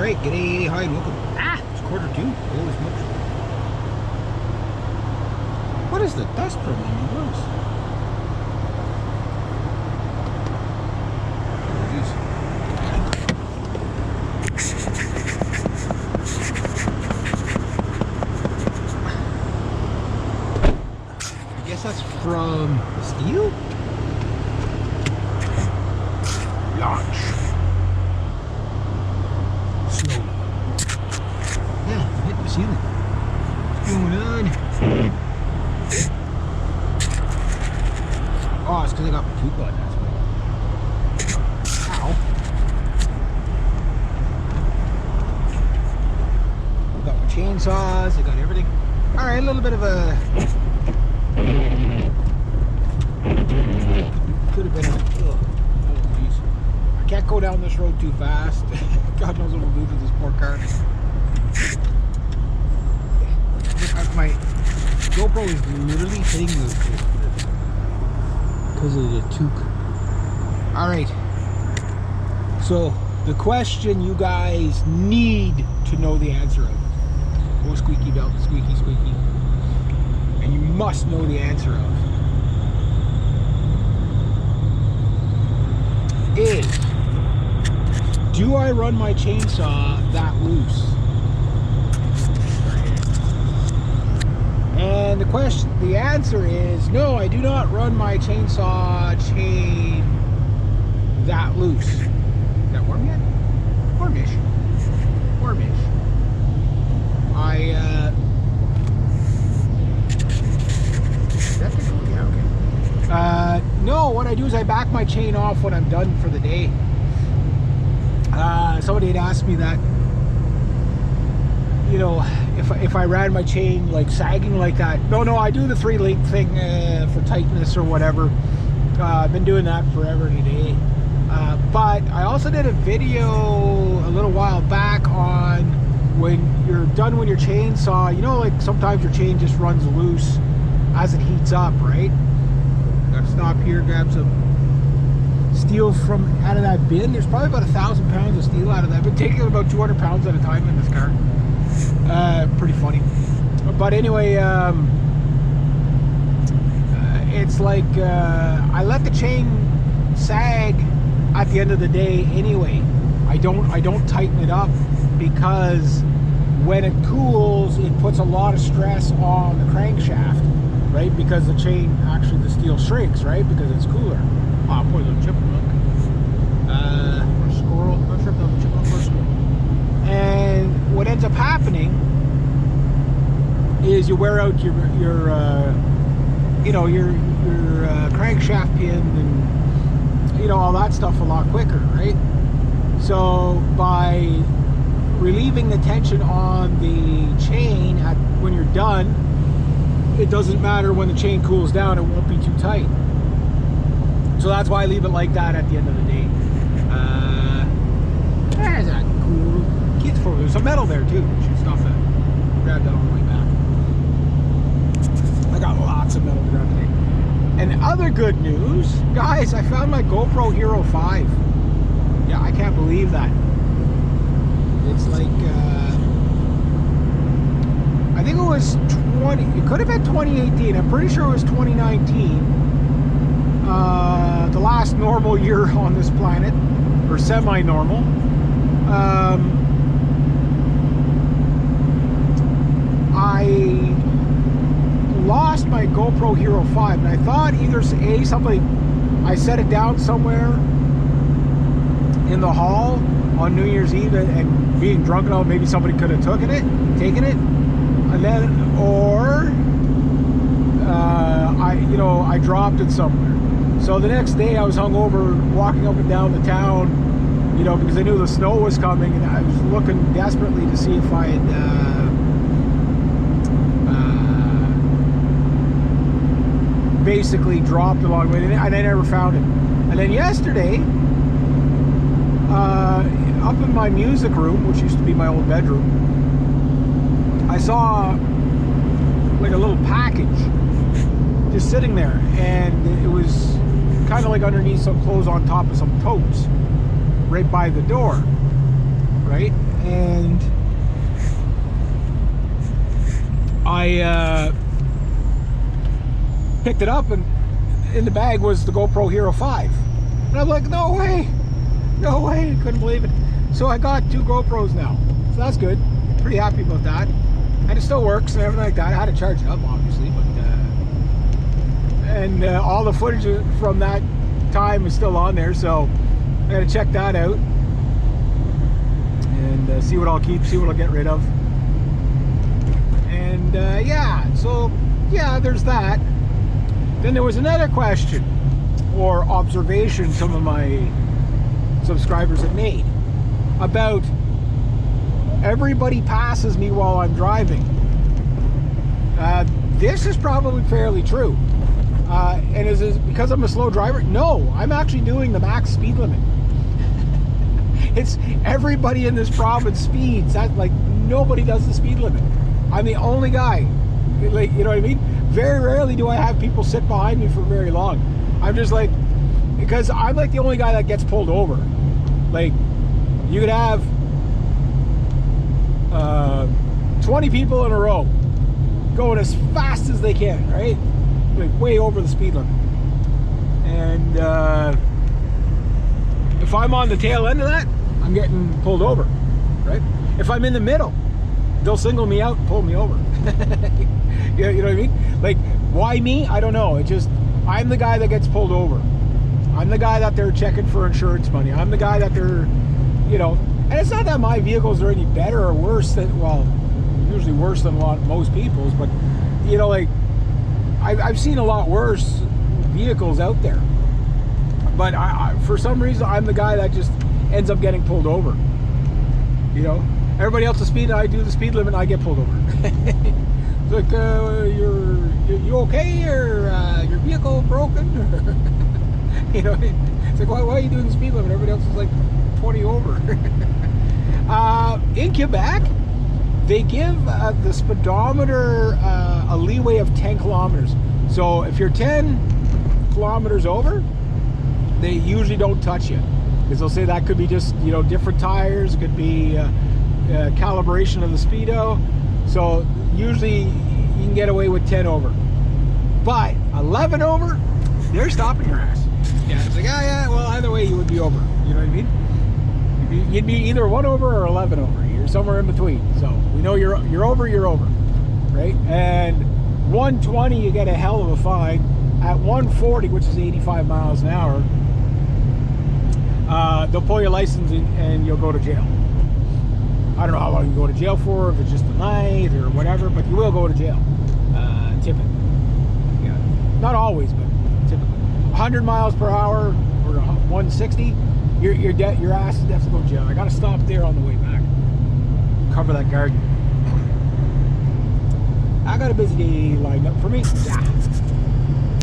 Alright, g'day, hi, welcome. It's 1:45. Holy smokes. What is the dust from on the roofs? I guess that's from the steel? Launch. Slowly. Yeah, I'm hitting the ceiling. What's going on? Oh, it's because I got my tooth button, that's why. Ow. Got my chainsaws, I got everything. Alright, a little bit of a... Could have been a... Oh, geez. I can't go down this road too fast. God knows what we'll do to this poor car. My GoPro is literally hitting the because of the toque. Alright. So, the question you guys need to know the answer of. Oh, squeaky belt, squeaky, squeaky. And you must know the answer of. Is, do I run my chainsaw that loose? And the answer is no, I do not run my chainsaw chain that loose. Is that warm yet? Warmish. Warmish. Is that the cool? Yeah, okay. No, what I do is I back my chain off when I'm done for the day. Somebody had asked me that, you know, if I ran my chain like sagging like that. No, I do the 3-link thing for tightness or whatever. I've been doing that forever and a day. But I also did a video a little while back on when you're done with your chainsaw. You know, like sometimes your chain just runs loose as it heats up, right? Gotta stop here, grab some steel from out of that bin. There's probably about 1,000 pounds of steel out of that. I've been taking about 200 pounds at a time in this car. Pretty funny. But anyway, it's like I let the chain sag at the end of the day anyway. I don't tighten it up because when it cools, it puts a lot of stress on the crankshaft, right? Because the chain, actually the steel shrinks, right? Because it's cooler. Oh, poor little chipmunk. Or squirrel. I'm not sure if that was a chipmunk or a squirrel. And what ends up happening is you wear out your crankshaft pin and you know all that stuff a lot quicker, right? So by relieving the tension on the chain when you're done, it doesn't matter when the chain cools down, it won't be too tight. So that's why I leave it like that at the end of the day. There's that cool kids photo. There's some metal there too. Should stuff that. Grab that on the way back. I got lots of metal to grab today. And other good news, guys, I found my GoPro Hero 5. Yeah, I can't believe that. It's like, I think it was it could have been 2018. I'm pretty sure it was 2019. The last normal year on this planet, or semi-normal. I lost my GoPro Hero 5, and I thought either I set it down somewhere in the hall on New Year's Eve and being drunk and all, maybe somebody could have taken it, and then, or I dropped it somewhere. So the next day I was hungover, walking up and down the town, you know, because I knew the snow was coming, and I was looking desperately to see if I had basically dropped along the way, and I never found it. And then yesterday, up in my music room, which used to be my old bedroom, I saw like a little package just sitting there, and it was kind of like underneath some clothes on top of some totes right by the door, right? And I picked it up, and in the bag was the GoPro Hero 5. And I'm like, no way, I couldn't believe it. So I got 2 GoPros now, so that's good. Pretty happy about that. And it still works and everything like that. I had to charge it up, obviously, but all the footage from that time is still on there, so I gotta check that out and see what I'll keep, see what I'll get rid of. And yeah, so yeah, there's that. Then there was another question or observation some of my subscribers have made about everybody passes me while I'm driving. This is probably fairly true. And is it because I'm a slow driver? No, I'm actually doing the max speed limit. It's everybody in this province speeds. That, like, nobody does the speed limit. I'm the only guy. Like, you know what I mean? Very rarely do I have people sit behind me for very long. I'm just like, because I'm like the only guy that gets pulled over. Like, you could have 20 people in a row going as fast as they can, right? Like way over the speed limit. And if I'm on the tail end of that, I'm getting pulled over, right? If I'm in the middle, they'll single me out and pull me over. You know what I mean? Like, why me? I don't know. It just, I'm the guy that gets pulled over. I'm the guy that they're checking for insurance money. I'm the guy that they're, you know, and it's not that my vehicles are any better or worse than, well, usually worse than most people's, but, you know, like, I've seen a lot worse vehicles out there. But for some reason, I'm the guy that just ends up getting pulled over. You know, everybody else is speeding, I do the speed limit, and I get pulled over. It's like, you okay, or your vehicle broken? You know, it's like, why are you doing the speed limit? Everybody else is like 20 over. In Quebec, they give the speedometer a leeway of 10 kilometers. So if you're 10 kilometers over, they usually don't touch you, because they'll say that could be just, you know, different tires, it could be calibration of the speedo. So usually you can get away with 10 over, but 11 over, they're stopping your ass. Yeah, it's like, yeah, well, either way you would be over. You know what I mean? You'd be either 1 over or 11 over. You're somewhere in between. So we know you're over, right? And 120, you get a hell of a fine. At 140, which is 85 miles an hour, they'll pull your license and you'll go to jail. I don't know how long you go to jail for, if it's just a night or whatever, but you will go to jail, typically. Yeah, not always, but typically. 100 miles per hour or 160, your ass is definitely going to jail. I got to stop there on the way back. Cover that garden. I got a busy day lined up for me. Yeah.